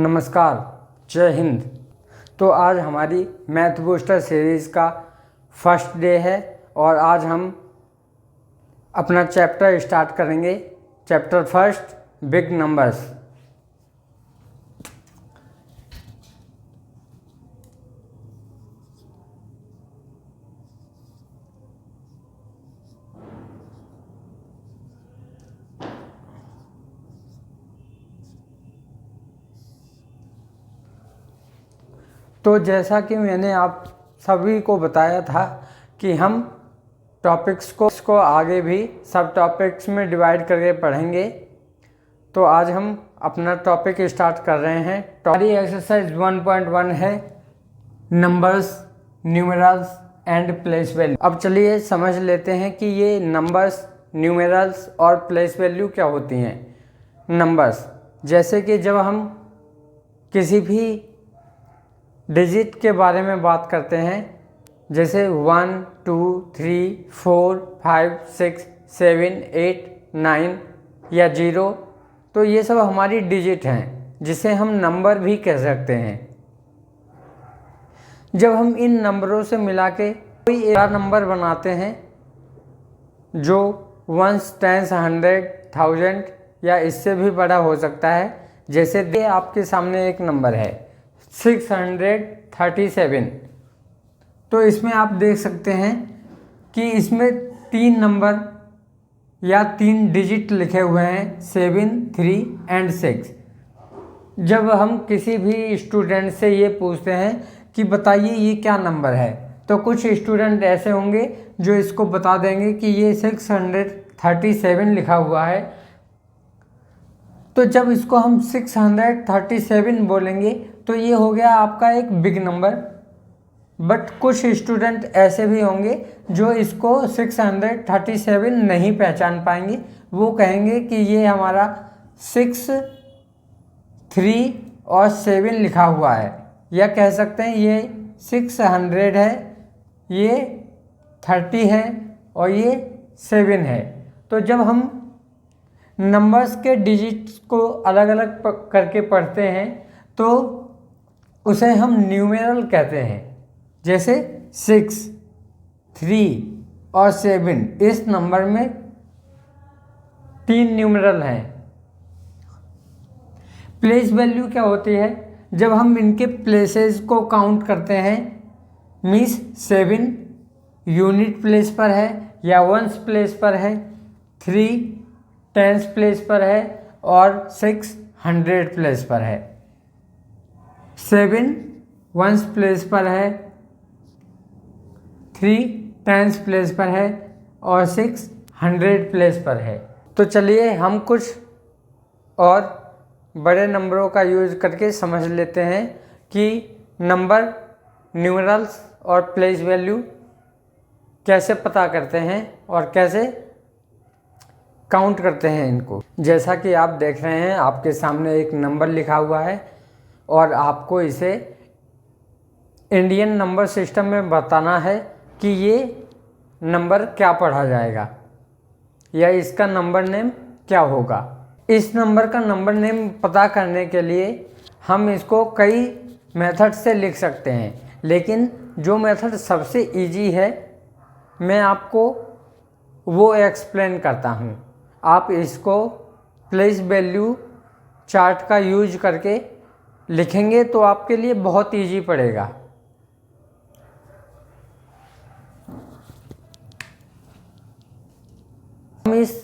नमस्कार, जय हिंद। तो आज हमारी मैथ बूस्टर सीरीज़ का फर्स्ट डे है और आज हम अपना चैप्टर स्टार्ट करेंगे। Chapter first, big numbers. तो जैसा कि मैंने आप सभी को बताया था कि हम टॉपिक्स को आगे भी सब टॉपिक्स में डिवाइड करके पढ़ेंगे। तो आज हम अपना टॉपिक स्टार्ट कर रहे हैं। हमारी एक्सरसाइज 1.1 है numbers, numerals and place value. अब चलिए समझ लेते हैं कि ये नंबर्स, न्यूमेरल्स और प्लेस वैल्यू क्या होती हैं। नंबर्स, जैसे कि जब हम किसी भी डिजिट के बारे में बात करते हैं, जैसे 1, 2, 3, 4, 5, 6, 7, 8, 9 या 0, तो ये सब हमारी डिजिट हैं जिसे हम नंबर भी कह सकते हैं। जब हम इन नंबरों से मिला के कोई एक नंबर बनाते हैं जो 1s, 10s, 100, 1000 या इससे भी बड़ा हो सकता है, जैसे आपके सामने एक नंबर है 637। तो इसमें आप देख सकते हैं कि इसमें 3 नंबर या 3 डिजिट लिखे हुए हैं 7, 3 एंड 6। जब हम किसी भी स्टूडेंट से ये पूछते हैं कि बताइए ये क्या नंबर है, तो कुछ स्टूडेंट ऐसे होंगे जो इसको बता देंगे कि ये 637 लिखा हुआ है। तो जब इसको हम 637 बोलेंगे तो ये हो गया आपका एक बिग नंबर। बट कुछ स्टूडेंट ऐसे भी होंगे जो इसको 637 नहीं पहचान पाएंगे। वो कहेंगे कि ये हमारा 6, 3 और 7 लिखा हुआ है, या कह सकते हैं ये 600 है, ये 30 है और ये 7 है। तो जब हम नंबर्स के डिजिट्स को अलग अलग करके पढ़ते हैं तो उसे हम न्यूमेरल कहते हैं। जैसे 6, 3 और 7, इस नंबर में 3 न्यूमेरल हैं। प्लेस वैल्यू क्या होती है? जब हम इनके प्लेसेस को काउंट करते हैं, मीन्स 7 यूनिट प्लेस पर है या वंस प्लेस पर है, 3 टेंस प्लेस पर है और 6 100 प्लेस पर है। 7 वंस प्लेस पर है, 3 टेंस प्लेस पर है और 6 100 प्लेस पर है। तो चलिए हम कुछ और बड़े नंबरों का यूज़ करके समझ लेते हैं कि नंबर, न्यूमेरल्स और प्लेस वैल्यू कैसे पता करते हैं और कैसे काउंट करते हैं इनको। जैसा कि आप देख रहे हैं, आपके सामने एक नंबर लिखा हुआ है और आपको इसे इंडियन नंबर सिस्टम में बताना है कि ये नंबर क्या पढ़ा जाएगा या इसका नंबर नेम क्या होगा। इस नंबर का नंबर नेम पता करने के लिए हम इसको कई मेथड से लिख सकते हैं, लेकिन जो मेथड सबसे इजी है मैं आपको वो एक्सप्लेन करता हूँ। आप इसको प्लेस वैल्यू चार्ट का यूज करके लिखेंगे तो आपके लिए बहुत इजी पड़ेगा। हम इस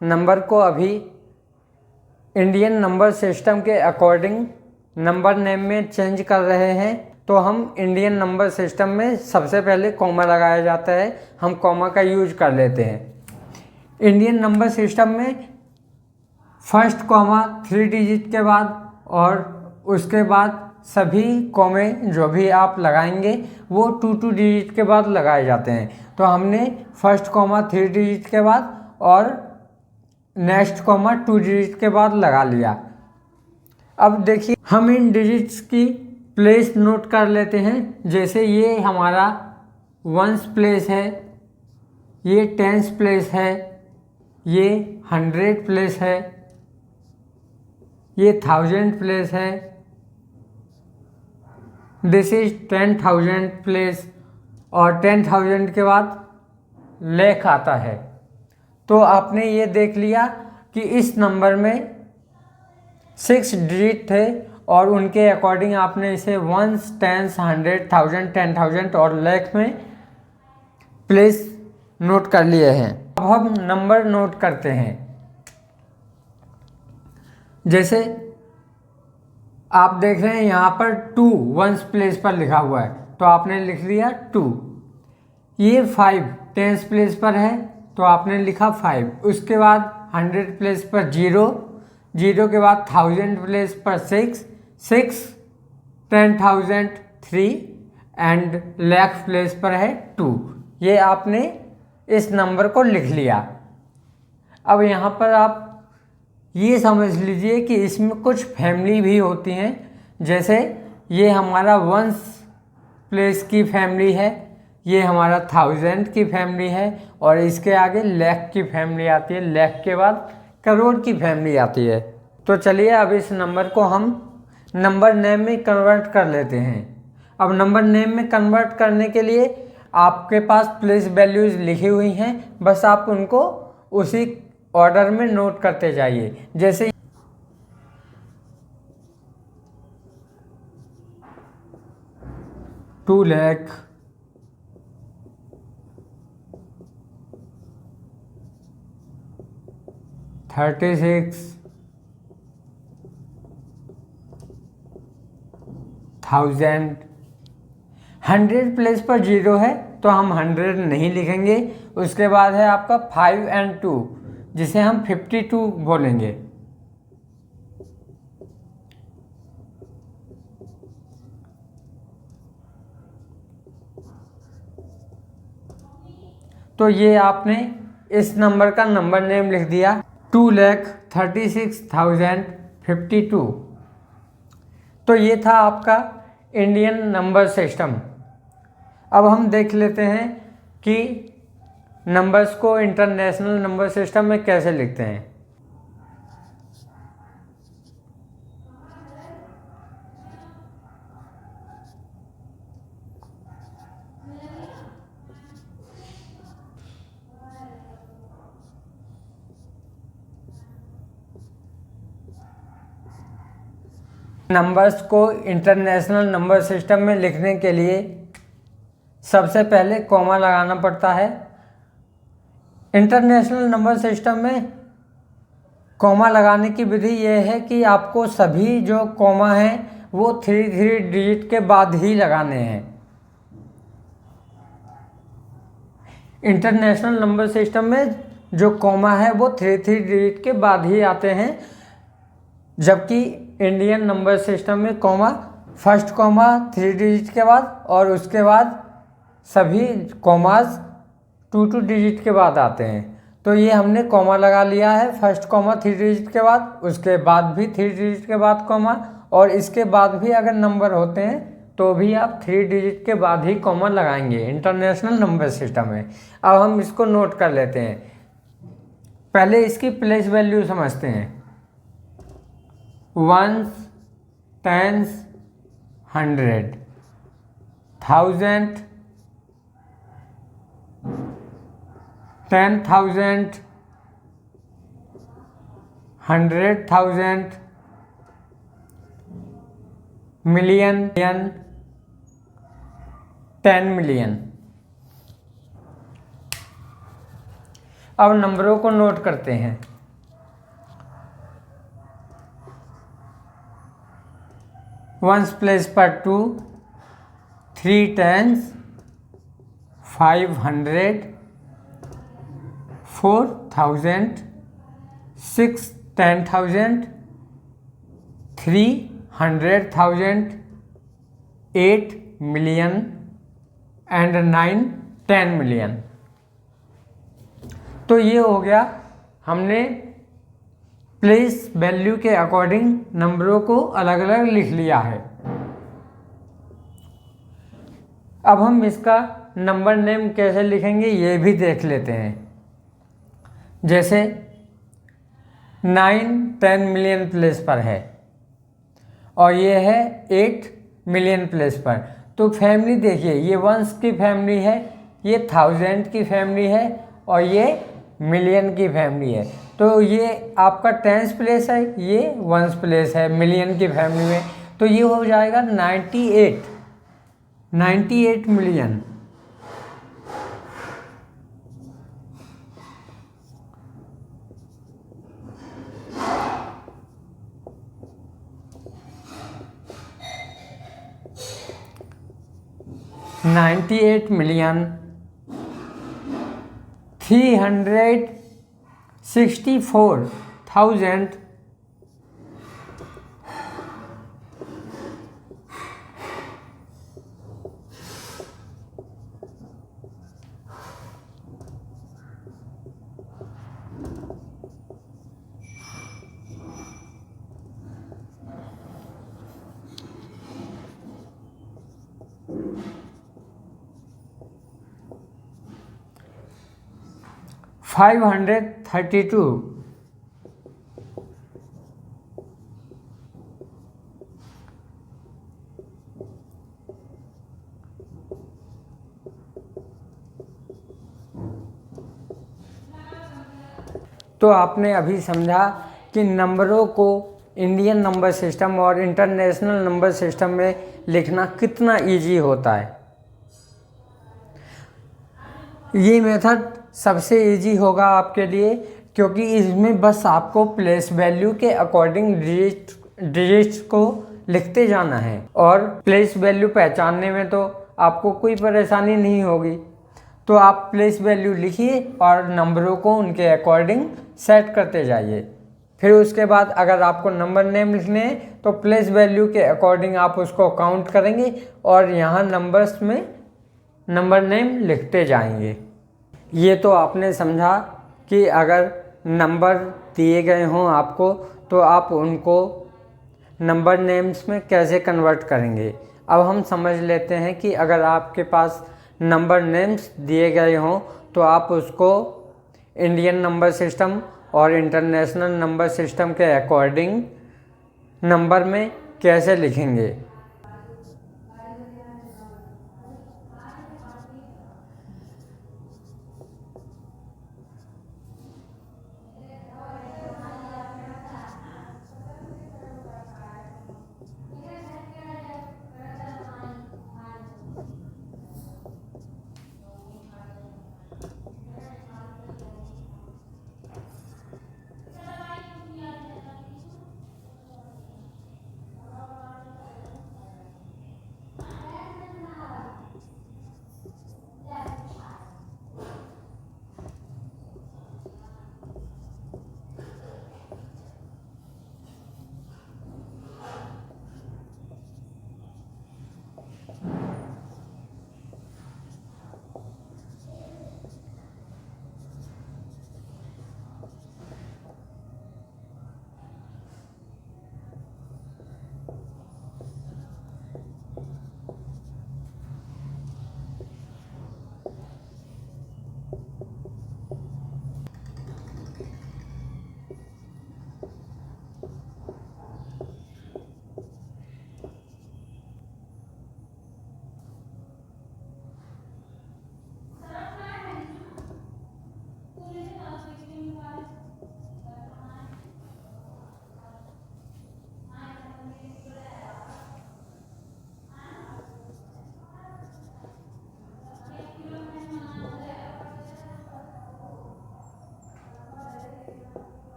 नंबर को अभी इंडियन नंबर सिस्टम के अकॉर्डिंग नंबर नेम में चेंज कर रहे हैं। तो हम इंडियन नंबर सिस्टम में सबसे पहले कॉमा लगाया जाता है, हम कॉमा का यूज कर लेते हैं। इंडियन नंबर सिस्टम में फर्स्ट कॉमा 3 डिजिट के बाद और उसके बाद सभी कॉमे जो भी आप लगाएंगे वो 2 डिजिट के बाद लगाए जाते हैं। तो हमने फर्स्ट कॉमा 3 डिजिट के बाद और नेक्स्ट कॉमा 2 डिजिट के बाद लगा लिया। अब देखिए हम इन डिजिट्स की प्लेस नोट कर लेते हैं। जैसे ये हमारा वंस प्लेस है, ये टेंस प्लेस है, ये 100 प्लेस है, ये 1000 प्लेस है, दिस इज 10,000 प्लेस, और 10,000 के बाद लाख आता है। तो आपने ये देख लिया कि इस नंबर में 6 डिजिट थे और उनके अकॉर्डिंग आपने इसे वंस, टेंस, 100,000, 10,000 और लाख में प्लेस नोट कर लिए हैं। अब हम नंबर नोट करते हैं। जैसे आप देख रहे हैं यहाँ पर 2 वंस प्लेस पर लिखा हुआ है, तो आपने लिख लिया 2। ये 5 टेंस प्लेस पर है, तो आपने लिखा 5। उसके बाद 100 प्लेस पर 0, 0 के बाद 1000 प्लेस पर 6, 6, 10,000 3 एंड लाख प्लेस पर है 2। ये आपने इस नंबर को लिख लिया। अब यहाँ पर आप ये समझ लीजिए कि इसमें कुछ फैमिली भी होती हैं। जैसे ये हमारा वंस प्लेस की फैमिली है, ये हमारा 1000 की फैमिली है, और इसके आगे लाख की फैमिली आती है, लाख के बाद करोड़ की फैमिली आती है। तो चलिए अब इस नंबर को हम नंबर नेम में कन्वर्ट कर लेते हैं। अब नंबर नेम में कन्वर्ट करने के लिए आपके पास प्लेस वैल्यूज लिखी हुई हैं, बस आप उनको उसी ऑर्डर में नोट करते जाइए। जैसे 2 लाख, 36,000, 100 प्लेस पर 0 है तो हम 100 नहीं लिखेंगे। उसके बाद है आपका 5 और 2, जिसे हम 52 बोलेंगे। तो ये आपने इस नंबर का नंबर नेम लिख दिया, 2,36,052। तो ये था आपका इंडियन नंबर सिस्टम। अब हम देख लेते हैं कि नंबर्स को इंटरनेशनल नंबर सिस्टम में कैसे लिखते हैं। नंबर्स को इंटरनेशनल नंबर सिस्टम में लिखने के लिए सबसे पहले कॉमा लगाना पड़ता है। इंटरनेशनल नंबर सिस्टम में कॉमा लगाने की विधि यह है कि आपको सभी जो कॉमा हैं वो 3 डिजिट के बाद ही लगाने हैं। इंटरनेशनल नंबर सिस्टम में जो कॉमा है वो 3 डिजिट के बाद ही आते हैं, जबकि इंडियन नंबर सिस्टम में कॉमा, फर्स्ट कॉमा 3 डिजिट के बाद और उसके बाद सभी कॉमास 2 डिजिट के बाद आते हैं। तो ये हमने कॉमा लगा लिया है, फर्स्ट कॉमा 3 डिजिट के बाद, उसके बाद भी 3 डिजिट के बाद कॉमा, और इसके बाद भी अगर नंबर होते हैं तो भी आप 3 डिजिट के बाद ही कॉमा लगाएंगे इंटरनेशनल नंबर सिस्टम में। अब हम इसको नोट कर लेते हैं। पहले इसकी प्लेस वैल्यू समझते हैं। Ones, tens, 100, 1000, 10,000, 100,000, million, 10 million. अब नंबरों को नोट करते हैं। वंस प्लेस पर 2, 3 टेंस, 500, 4,000, 6 10,000, 3 100,000, 8 मिलियन एंड 9 10 मिलियन। तो ये हो गया, हमने प्लेस वैल्यू के अकॉर्डिंग नंबरों को अलग अलग लिख लिया है। अब हम इसका नंबर नेम कैसे लिखेंगे ये भी देख लेते हैं। जैसे 9 10 मिलियन प्लेस पर है और ये है 8 मिलियन प्लेस पर। तो फैमिली देखिए, ये वंस की फैमिली है, ये थाउजेंड की फैमिली है और ये मिलियन की फैमिली है। तो ये आपका टेंस प्लेस है, ये वंस प्लेस है मिलियन की फैमिली में। तो ये हो जाएगा 98 मिलियन। $98,364,000 532। तो आपने अभी समझा कि नंबरों को इंडियन नंबर सिस्टम और इंटरनेशनल नंबर सिस्टम में लिखना कितना इजी होता है। ये मेथड सबसे इजी होगा आपके लिए, क्योंकि इसमें बस आपको प्लेस वैल्यू के अकॉर्डिंग डिजिट्स को लिखते जाना है और प्लेस वैल्यू पहचानने में तो आपको कोई परेशानी नहीं होगी। तो आप प्लेस वैल्यू लिखिए और नंबरों को उनके अकॉर्डिंग सेट करते जाइए। फिर उसके बाद अगर आपको नंबर नेम लिखने हैं तो प्लेस वैल्यू के अकॉर्डिंग आप उसको काउंट करेंगे और यहाँ नंबर्स में नंबर नेम लिखते जाएंगे। ये तो आपने समझा कि अगर नंबर दिए गए हों आपको तो आप उनको नंबर नेम्स में कैसे कन्वर्ट करेंगे। अब हम समझ लेते हैं कि अगर आपके पास नंबर नेम्स दिए गए हों तो आप उसको इंडियन नंबर सिस्टम और इंटरनेशनल नंबर सिस्टम के अकॉर्डिंग नंबर में कैसे लिखेंगे।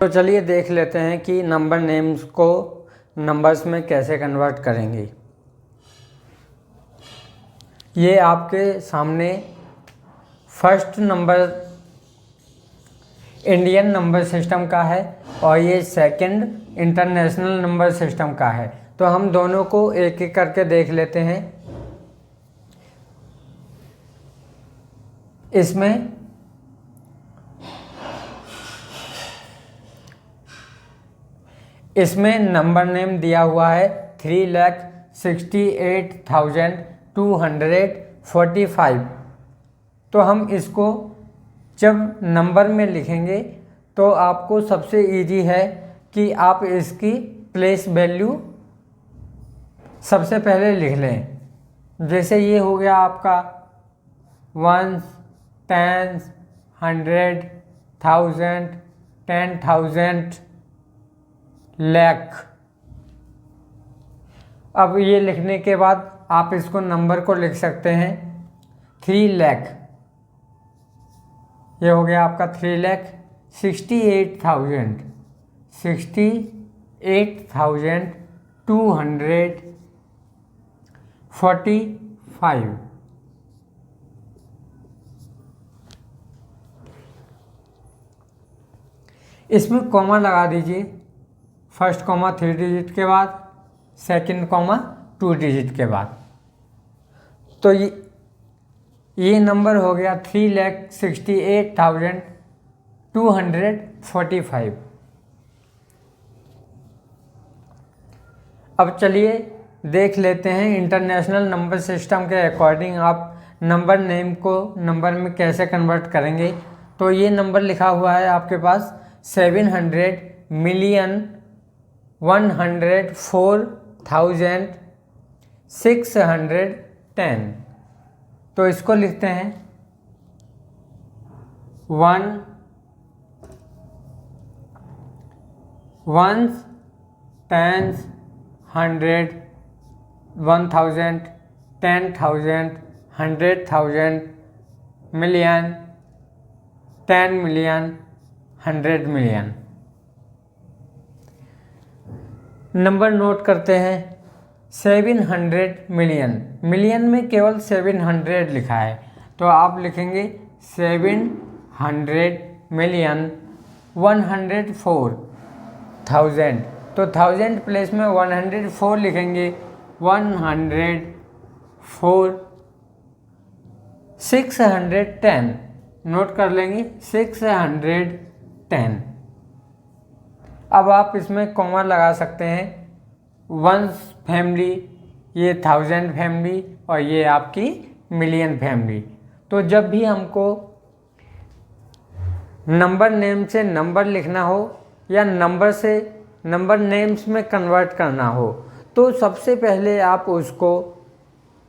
तो चलिए देख लेते हैं कि नंबर नेम्स को नंबर्स में कैसे कन्वर्ट करेंगे। ये आपके सामने first number Indian number system का है और ये सेकंड इंटरनेशनल नंबर सिस्टम का है। तो हम दोनों को एक एक करके देख लेते हैं। इसमें नंबर नेम दिया हुआ है 68,245। तो हम इसको जब नंबर में लिखेंगे तो आपको सबसे इजी है कि आप इसकी प्लेस वैल्यू सबसे पहले लिख लें। जैसे ये हो गया आपका 1, 10, 100, 1000, 10,000, लाख। अब ये लिखने के बाद आप इसको नंबर को लिख सकते हैं 3 लाख। ये हो गया आपका 3,68,000, 68,245। इसमें कॉमा लगा दीजिए, फर्स्ट कॉमा 3 डिजिट के बाद, सेकंड कॉमा 2 डिजिट के बाद। तो ये नंबर हो गया 3,68,245। अब चलिए देख लेते हैं इंटरनेशनल नंबर सिस्टम के अकॉर्डिंग आप नंबर नेम को नंबर में कैसे कन्वर्ट करेंगे। तो ये नंबर लिखा हुआ है आपके पास 700,104,610। तो इसको लिखते हैं 1 ones, tens, 100, 1000, 10,000, 100,000, million, 10 million, 100 million। Number note करते हैं 700 मिलियन। मिलियन में केवल 700 लिखा है, तो आप लिखेंगे 700 मिलियन 104,000। तो 1000 प्लेस में 104 लिखेंगे, 104 610। नोट कर लेंगे 610। अब आप इसमें कॉमा लगा सकते हैं, 1 फैमिली, ये 1000 फैमिली और ये आपकी मिलियन फैमिली। तो जब भी हमको नंबर नेम से नंबर लिखना हो या नंबर से नंबर नेम्स में कन्वर्ट करना हो, तो सबसे पहले आप उसको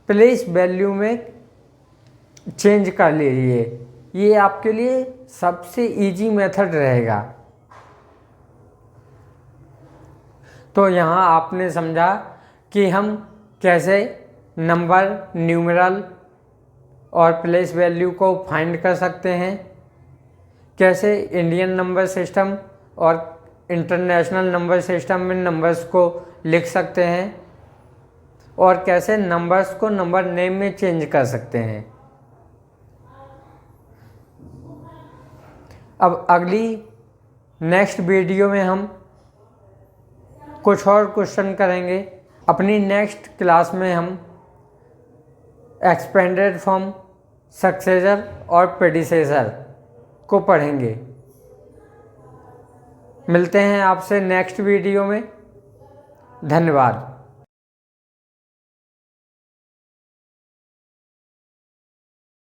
प्लेस वैल्यू में चेंज कर लीजिए। ये आपके लिए सबसे इजी मेथड रहेगा। तो यहाँ आपने समझा कि हम कैसे नंबर, न्यूमेरल और प्लेस वैल्यू को फाइंड कर सकते हैं, कैसे इंडियन नंबर सिस्टम और इंटरनेशनल नंबर सिस्टम में नंबर्स को लिख सकते हैं, और कैसे नंबर्स को नंबर नेम में चेंज कर सकते हैं। अब अगली नेक्स्ट वीडियो में हम कुछ और क्वेश्चन करेंगे। अपनी नेक्स्ट क्लास में हम एक्सपेंडेड फॉर्म, सक्सेसर और प्रेडिसेसर को पढ़ेंगे। मिलते हैं आपसे नेक्स्ट वीडियो में। धन्यवाद।